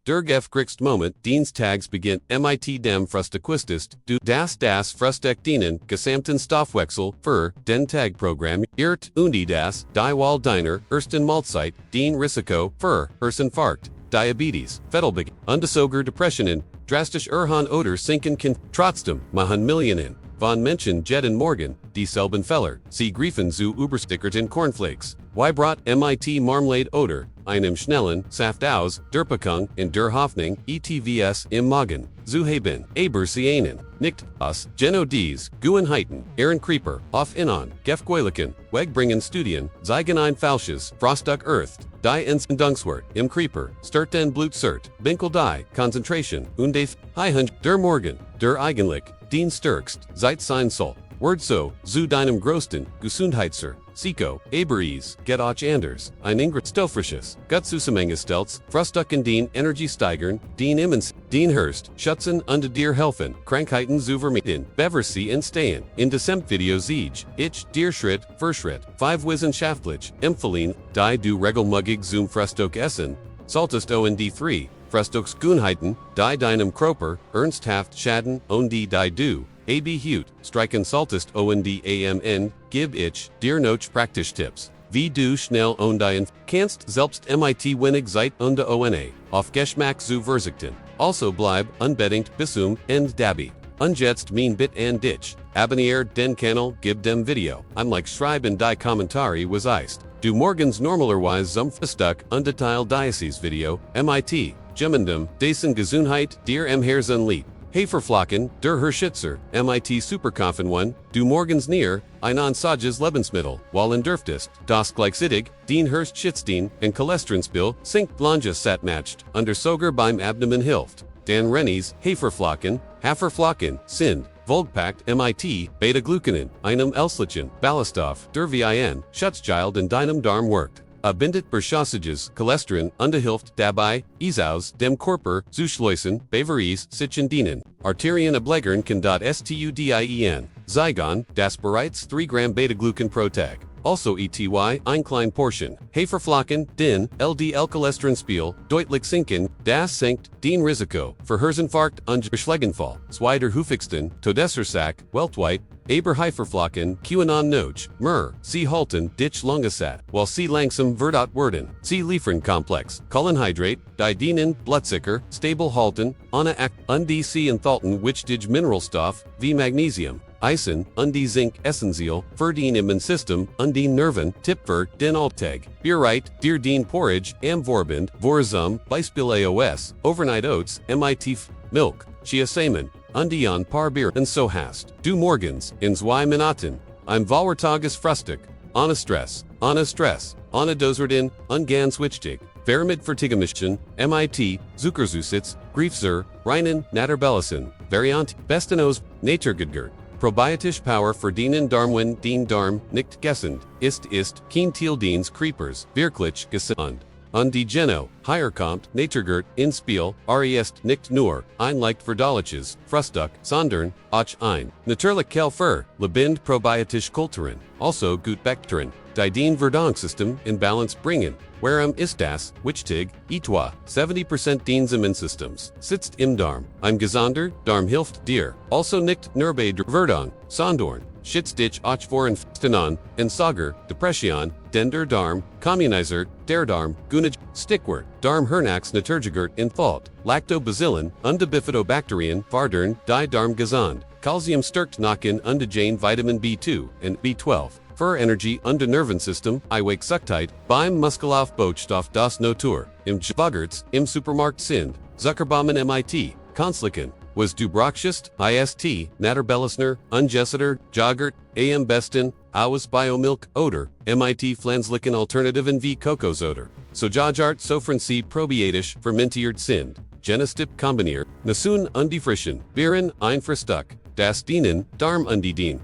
Der Gefkrigst Moment, Dienst Tags beginnt, mit dem Frühstücksflocken, du das Frühstück dienen, gesamten Stoffwechsel, für den Tag Programm, irrt, das, die Wahl deiner, ersten Mahlzeit, den Risiko, für, Herzinfarkt, Diabetes, Fettlebeginnen, Undesoger Depressionen, drastisch Erhan oder sinken kann, trotzdem, machen Millionen, von Menschen jeden Morgen, dieselben Fehler, sie greifen zu überstickerten Cornflakes, Weißbrot mit Marmelade oder, einem schnellen, Saft aus, der Packung, in der Hoffnung, ETVS im Morgen, zu haben, aber sie einen, nicht, aus, Geno dies, Gewohnheiten, Ihren Creeper, auf inan, Gefgeulichen, Wegbringen Studien, zeigen ein falsches, Frühstück Earth, die Entscheidungswert, im Creeper, stört den Blutzert, Binkel die, Concentration, und Hund, der Morgen, der eigentlich, den stärkst, seit sein soll. Word so, zu deinem größten, Gesundheitser, Siko, Aberies, get auch anders, ein Ingrid Stoffrisches, Gutzusammengestellts, Frühstücken den Energie steigern, den den Hurst, schützen und dir helfen, Krankheiten zu vermeiden, Beversi entstehen, in December Video siege, dir Schritt, für Schritt, 5 wissenschaftlich, empfehlen, die du regelmäßig zum Frühstück essen, solltest und 3, Frühstücksgewohnheiten, die deinem Körper, ernsthaft schaden, und die du, hut, streichen solltest und amn, gib ich, dir noch praktisch Tipps, wie du schnell und kannst selbst mit wenig Zeit und ohne, auf Geschmack zu verzichten, also bleib unbedingt bis End dabei. Und jetzt mein Bit and Ditch, abonnier den Kanal, gib dem Video, schreiben die Kommentare was ist, du morgens normalerweise zum Frühstück undeteilt Diocese Video, mit, gemeinsam, dessen Gesundheit, dir im Herzen liegt. Haferflocken, der Herzschützer, mit Superkräften 1, du morgens näher, ein ansages Lebensmittel, wallen dürftest, das gleichzeitig, den Herzschützten, und Cholesterolspiegel, sinkt Blanches matcht, und sogar beim Abnehmen hilft. Dan Rennies, Haferflocken, sind, Vollpackt mit, Beta-Glucanen, einem Elslichen, Ballaststoff, der Vin, Schutzschild in deinem Darm wirkt. Bindet Beschassages, Cholesterin, hilft dabei, aus dem Körper, zu schleusen, Beveries, sich dienen. Arterien ablegern kann studien. Zygon, das bereits 3 Gramm Beta-Glucan pro Tag. Also ety, ein klein Portion. Haferflocken, den, LDL-Cholesterinspiegel, deutlich sinken, das senkt, den Risiko, für Herzinfarkt und Beschlägenfall. Zweiter häufigsten, Todesursache, weltweit, aber Haferflocken, QAnon Noge, sie halten, dich langesat, while sie langsam verdot werden. Sie liefern Komplex, Kohlenhydrate, die dienen, Blutzucker, stable halten, ohne und sie enthalten which dich Mineralstoff, wie Magnesium. Eisen, und die Zink essential, für den Immunsystem, und die Nerven, Tipp für den Alltag. Bereit, dir den Porridge, am Vorbind, Vorzum, Beispiel AOS, Overnight Oats, mit Milk, Chia Samen, und die paar Beeren, und so hast. Du morgens, in 2 Minuten, ein Wahltages Frühstück, ohne Stress, ohne Doserdin, und ganz wichtig. Vermid Vertigamischen, mit, Zuckerzusitz, Griefzer, Reinen, Naturbellisen, Variant, Bestenos, Naturjoghurt. Probiotische Power für den Darmwin, den Darm, nicht gesund, ist, kein Teil des Creepers, wirklich gesund. Und die Geno, Hierkommt, Naturjoghurt, in Spiel, ist nicht nur, ein leicht verdauliches, Frühstück, sondern, auch ein, natürlich Kelfer, lebend probiotisch Kulturen, also gut Bakterien, die den Verdauungssystem in Balance bringen. Warum ist das, wichtig, etwa, 70% des Immunsystems, sitzt im Darm, ein gesunder Darm hilft dir, also nicht nur bei der Verdauung, sondern, schützt dich auch vor Infektionen, Ensager, Depression, denn der Darm, Kommunizer, der Darm, Gunage, Stickwort, Darmhernax Naturjoghurt enthalten, Lactobacillen, und Bifidobacterien, Fardern, die Darm gesund, Calcium stärkt Nacken und Jane Vitamin B2 und B12. Für Energie und Nervensystem, Eiweißzuchtheit, beim Muskelaufbaustoff das Natur, im Schwagerts, im Supermarkt sind, Zuckerbomben mit, Konstlichen, was du brauchst, Naturbellisner, Ungesseter, Joghurt, am besten, aus Biomilk, oder, mit pflanzlichen Alternativen wie Kokosöder. So Jajart Sofrency probiotisch fermentiert sind, Genestip kombiniert, Nasun und die frischen, Beeren ein Frühstück, das dienen, Darm und die dien,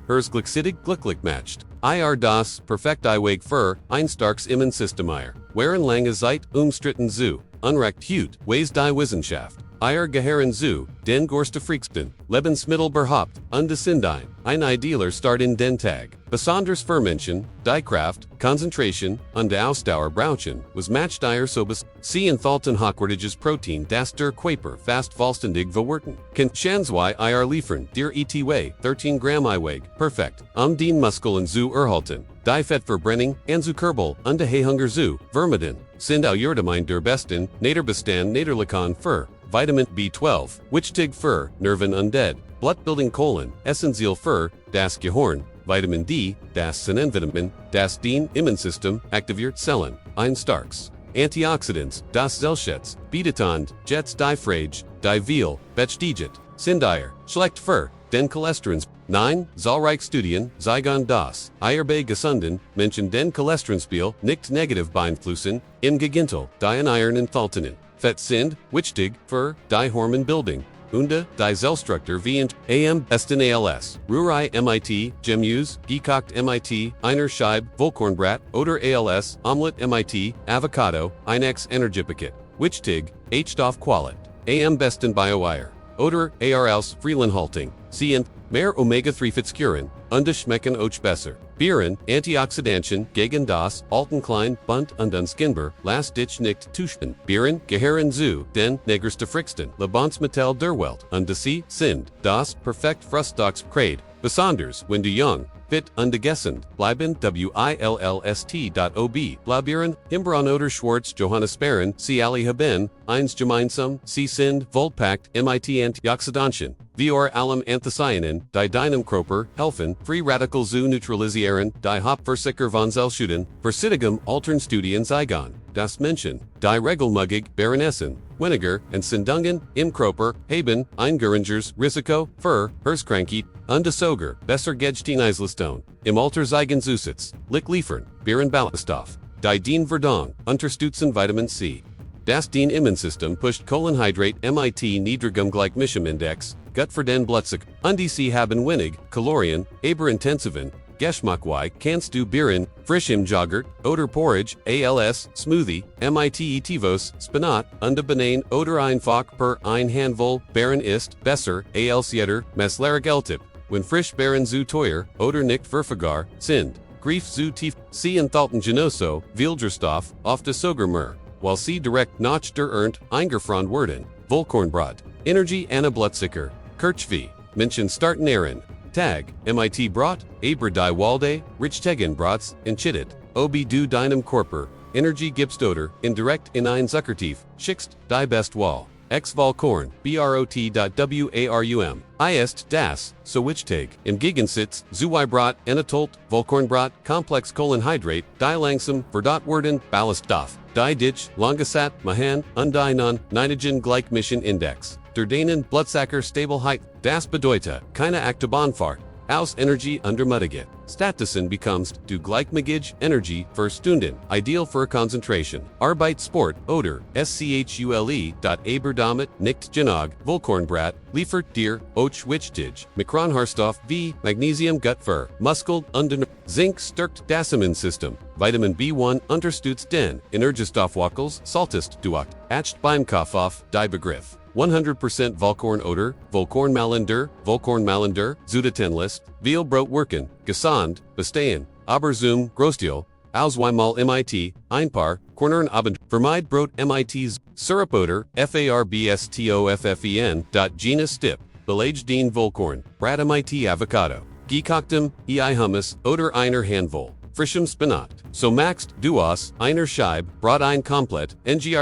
glücklich matcht. Eier das perfekte Eiweiß für ein starkes Immunsystem Eier, waren lange Zeit umstritten zu. unrecht Hut, Weis die Wissenschaft. Eier gehören zu, den Frühstücksflocken, Lebensmittel überhaupt, undesindein, ein idealer Start in den Tag. Besonders Fermentation, die Kraft, Concentration, und die Ausdauer brauchen, was matcht Eier so sie enthalten hochwertiges Protein das der Körper fast vollständig verwerten. Kann zwei Eier liefern, dir etwa 13 Gramm Eiweiß, perfekt, den Muskeln zu erhalten. Die Fettverbrennung, und zu Kerbel, und die Hunger zu vermeiden, sind allgemein der besten, Naderbestand Naderlikon für Vitamin B12, wichtig für Nerven undead, Blutbildung Kohlen, essentiell für das Gehirn, Vitamin D, das Sennenvitamin, das den Immunsystem aktiviert Zellen, ein starks. Antioxidants, das Zellschutz, bietetand, Jets die Frage, die Veal, Bestätigt, sind Eier, schlecht für den Cholesterins. 9. Zahlreich Studien, zeigen das Eier bei gesunden Menschen den Cholesterinspiegel nicht negativ beeinflussen, im Gegenteil, die Eiern enthaltenen Fett sind wichtig für die Hormonbildung und die Zellstruktur wie am besten als Rührei mit Gemüse, gekocht mit einer Scheibe Vollkornbrot oder als Omelette mit Avocado, eines Energiepaket, wichtig, Stoff Qualit, am besten Bio-Eier oder als Freelandhaltung, sie mehr Omega-3-Fettsäuren, und schmecken auch besser. Beeren, Antioxidantien gegen das Altenklein, Bunt und Unskinbar, last dich nicht tuschen. Beeren gehören zu den Frühstücksflocken, Lebensmittel der Welt, und sie sind das perfekte Frühstücksgerät, besonders wenn du jung, fit und gesund bleiben. willst.ob Blaubeeren, Himbran oder Schwarz Johannisbeeren, sie alle haben eins gemeinsam, sie sind vollpackt mit Antioxidantien. Wir allem Anthocyanin, die deinem Körper helfen, Free Radical zu neutralisieren, die Hauptversucher von Zellschuten, versittigem Altern Studien zeigen, das Menschen, die regelmäßig Beeren essen, weniger Entzündungen im Körper haben, ein geringeres Risiko für Herzkrankheit und sogar besser Gedächtnisleistung. Im Alter zeigen Zusatz, liefern, Beeren Ballaststoff, die den Verdauung unterstützen Vitamin C. Das den Immunsystem pusht Kohlenhydrat mit niedrigem Glycemischem-Index, gut für den Blutzucker, und sie haben wenig Kalorien, aber intensiven Geschmack kannst du Beeren, frisch im Joghurt, oder Porridge, als Smoothie, mit Etivos, Spinat, und Bananen oder einfach per ein Handvoll, Beeren ist besser, als jeder, Messlerigeltipp, wenn frisch Beeren zu teuer, oder nicht verfügbar, sind, Grief zu tief, sie enthalten genoso, Vieldrstoff, oft sogar while sie direkt nach der Ernte eingefroren werden, Vollkornbrot, Energie Anna Blutzucker, Kirchvi, Menschen starten Ehren, Tag, mit Brot, aber die Walde, Richtegen Brots, entschittet, ob du deinem Körper, Energie gibst oder, indirekt in ein Zuckertief, schickst, die best Wall, ex Vollkorn, Brot.warum, ist das, so wichtig, im Gegensatz, zu Brot, Enatolt, Vollkornbrot, Komplex Kohlenhydrat, die langsam, verdot werden, Ballaststoff, die dich, Langesat, Mahan, und die non-Nitrogen Glycemischem Index. Der deinen Blutzucker Stabilheit, das bedeutet, keine Aktebahnfahrt, aus Energie untermutiget. Stattdessen bekommst du gleichmäßig Energie für Stunden, ideal für Konzentration, Arbeit, Sport oder schule. Aber damit nicht genug, Vollkornbrot liefert dir auch wichtig Mikronharstoff wie Magnesium gut für Muskel und Zink stärkt das Immunsystem, Vitamin B1 unterstützt den Energiestoffwechsel, saltest du acht beim Kopf auf, die Begriff. 100% Vollkornmalender, Zudatenlist, Vealbrot worken, gesund, bestehen, aber zum Großteil, zweimal mit, ein paar, Kornern Abend, vermeid Brot mit, Syrup oder, Farbstoffen, genus Stipp, belegt den Vollkorn, Brat mit Avocado, gekochtem, Hummus, oder einer Handvoll, frischem Spinat. So maxed du aus einer Scheibe, Brot ein komplett,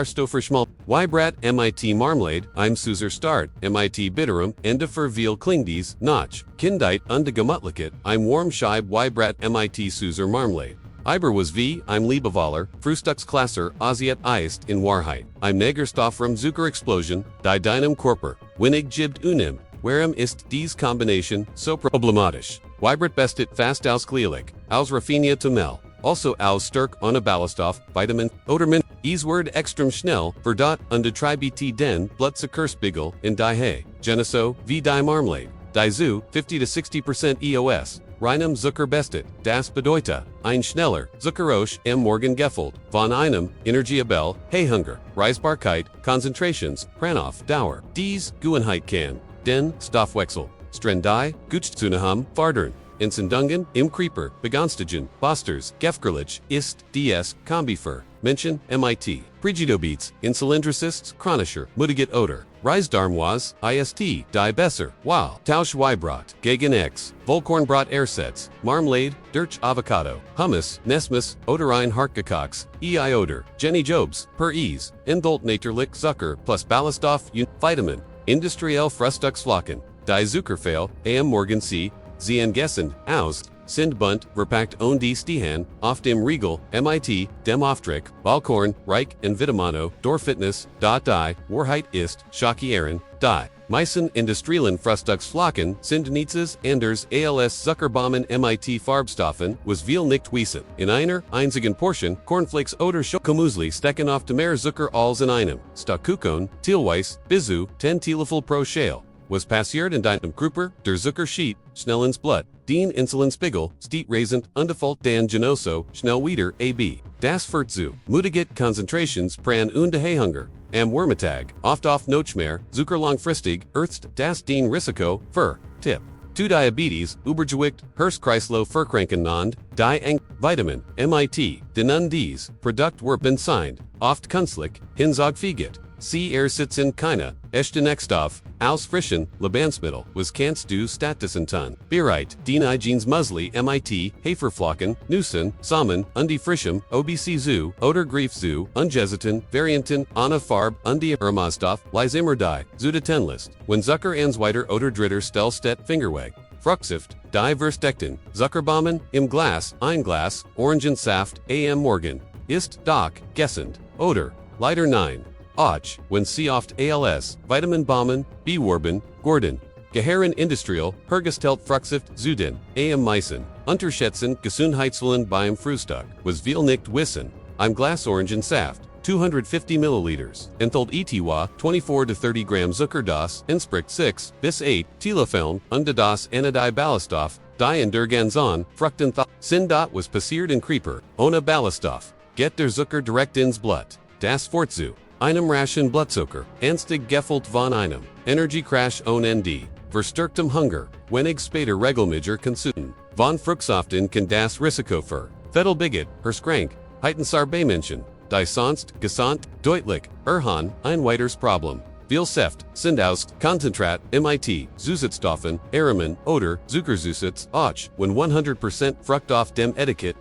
Stofferschmal, Weißbrot mit Marmelade, süßer Start, mit bitterem, Ende für Veal klingt dies, nach, Kindheit und gemütlichkeit, warm Scheibe Weißbrot mit süßer Marmelade. Aber was wie, Liebewaller, Frühstücksklasser, Asiat ist in Wahrheit, Negerstoffrum Zuckerexplosion, die deinem Körper, wenig gibt unim, warum ist dies Kombination so problematisch? Weißbrot bestet fast ausgleichlich, als Raffinia Mel. Also aus stark ohne Ballaststoff, Vitamin, oder Min, Word extrem schnell, verdot und tribt den Blutzuckerspiegel in die He, Geneso, wie die Marmelade, die zu 50 to 60% EOS, Reinem Zucker bestet, das bedeutet, ein schneller, Zuckerrosch Morgen gefüllt, von einem, Energiebell, Heihunger, Reisbarkeit, Concentrations, Pranauf, Dauer, dies, Gewohnheit kann, den, Stoffwechsel, Strendei, Gutszunaham, Fardern, Entzündungen, im Creeper, Begonstigen, Bosters, Gefgerlich, ist, ds, Kombifer, Menschen, MIT, Pregidobeats, Insulindricists, Chronischer, Mutiget Oder, Reisdarmwas, ist, die besser, wow, Tausch Weißbrot, gegen X, Vollkornbrot Ersatz, Marmelade, Durch Avocado, Hummus, Nesmus, Oderein Hartgekox, Oder, Jenny Jobs, per Ease, Indult Naturlich Zucker plus Ballaststoff, Vitamin, Industrielle Frühstücksflocken, die Zuckerfalle, Morgen C, Zien Gessend, Aus, Sind Bunt, Verpackt und die Stihan, auf dem Riegel, MIT, dem Auftrag, Balkorn, Reich und Vitamano, Dorfitness, die, Wahrheit ist, Schockieren, die. Meisten Industriellen Frühstücksflocken sind nichts anders als Zuckerbomben MIT Farbstoffen, was viel nicht wissen. In einer einzigen Portion, Cornflakes oder Schokomusli stecken oft mehr Zucker als in einem. Stockkuchen, Teilweiß, Bizu, 10 Teelöffel pro Schale. Was passiert in deinem Körper, der Zuckerschied, schnell ins Blut, den Insulinspiegel, steht rasend, undefalt dan genoso, schnell wieder, ab. Das führt zu, Mutiget Concentrations pran und Heihunger, am Wormitag, oft auf Notchmer, Zucker langfristig, Earthst, das den Risiko, für, Tipp. To Diabetes, Übergewicht, Herzkreislauf verkranken nand, die Eng, Vitamin, MIT, den dies, Produkt werden signed, oft künstlich, hinzugfügt. Sitzen keine, echten Ekstoff, aus frischen, Lebensmittel, was kannst du stattdessen tun. Bereit, den Hygiens Musli MIT, Haferflocken, Nüssen, Samen, die frischem, OBC zu, oder Grief zu, Ungesichten, Varianten, ohne Farb, die Aromastoff, Lysimer die, Zudatenlist, wenn Zucker ans weiter oder dritter Stellstedt Fingerweg. Fruchtsaft, die Verstekten, Zuckerbomben, im Glas, ein Glas, Orangensaft, Morgen, ist, doch, Gessend, oder, Leider 9. Och, wenn sie oft als, Vitaminbomben, Bewerben, Gordon, Gehören Industrielle, hergestellt Fruchtsaft, Zuden, Meissen, Unterschätzen, Gesundheitswillen beim Frühstück, was viel nicht wissen, ein Glas Orangensaft, 250 Milliliters, enthält etwa 24 to 30 Gramm Zucker das, entspricht 6 bis 8 Teelöffeln, das die Ballaststoff, die in der ganzen Frukten sind was passiert in Creeper, ohne Ballaststoff, get der Zucker direkt ins Blut, das führt zu einem raschen Blutzucker, anstig gefüllt von einem Energiecrash und verstärktem Hunger, wenig später regelmäßiger Konsum, von Fruchtsaften kann das Risiko für Fettlebiget, Herskrank, Heitensarbemenschen, die sonst, gesandt, deutlich, ein weiteres Problem. Viel Saft, sind aus, Konzentrat, MIT, Zusatzstoffen, Aromen, oder, Zuckersüßes, och, when 100% Frucht auf dem Etikett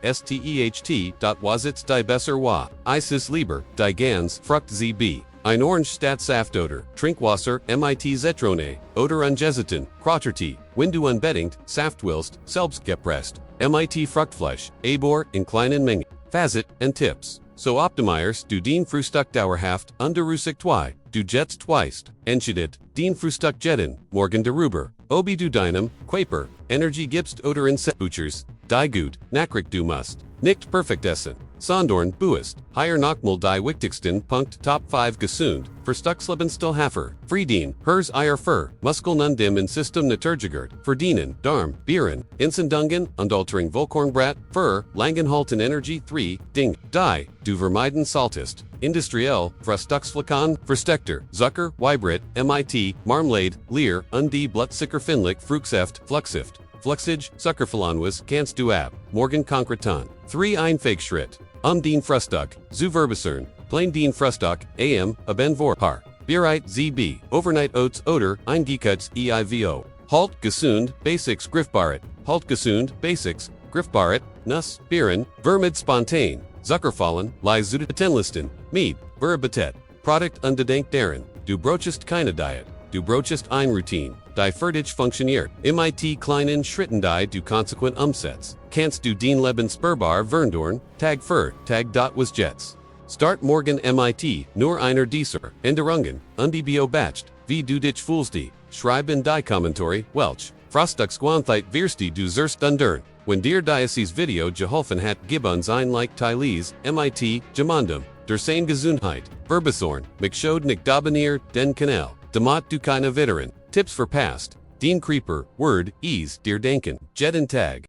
steht, was ist die besser wa, Isis lieber, die ganz, Frucht ZB, ein Orange statt Saft oder, Trinkwasser, MIT Zetrone, oder Ungesichten, Krochertee, wenn du unbedingt, Saft willst, selbst gepresst, MIT Fruchtfleisch, Abor, in kleinen Mengen, Fazit, und Tipps. So optimierst du den Frühstück dauerhaft, unterrüsig zwei, du jetst twice, entscheidet, den Frühstück jetten, morgen darüber, obi du deinem, Quaper, Energie gibst oder in Butchers, die gut, nachrig du musst, nicht perfekt essen, sondern buist, higher nochmal die wichtigsten Punkt Top 5 gesund, Frühstückslebenstil Hafer, Frieden, Hers Eier für, Muskeln dem in System Naturjoghurt, verdienen, Darm, Beeren, Entzündungen, Altering Vollkornbrot, für, Langenhalten Energie 3, Ding, die, du vermeiden solltest. Industrielle, Frühstücksflocken, Versteckter, Zucker, Weißbrot, MIT, Marmelade, Leer, die Blutzuckerfindlich, Fruchtsaft, Fluxsaft. Fluxig, Zuckerfallenwas, kannst du ab, morgen konkretan. 3 Fake Schritt. Den Frühstück, zu verbessern, plain den Frühstück, ben vor, Paar. Bereit, ZB, Overnight Oats oder, Gekutz, EIVO. Halt, gesund, Basics, Griffbaret. Halt, gesund, Basics, Griffbaret, Nuss, Beeren, Vermid spontan, Zuckerfallen, Lysudatenlisten, Mead, Verbetet. Produkt unbedenkt darin, du brochest keine Diet. Du brochest ein Routine, die für dich funktioniert. MIT kleinen Schritten die du konsequent umsetzt. Kannst du den Leben spürbar verndorn, Tag für, Tag dot was jets. Start morgen MIT, nur einer dieser, Änderungen, die beobacht, wie du dich fühlst. Schreib in die Kommentare, welch Frühstücksgewohnheit wirst du zuerst ändern. Wenn dir dieses Video geholfen hat, gib uns ein Like Tylees, MIT, Gemandum, der sein Gesundheit, Verbesserung, mich nicht abonnier, den Kanal. Damit du keine weiteren Tipps verpasst. Den Creeper, Word, Ease, dir denken, Jeden Tag.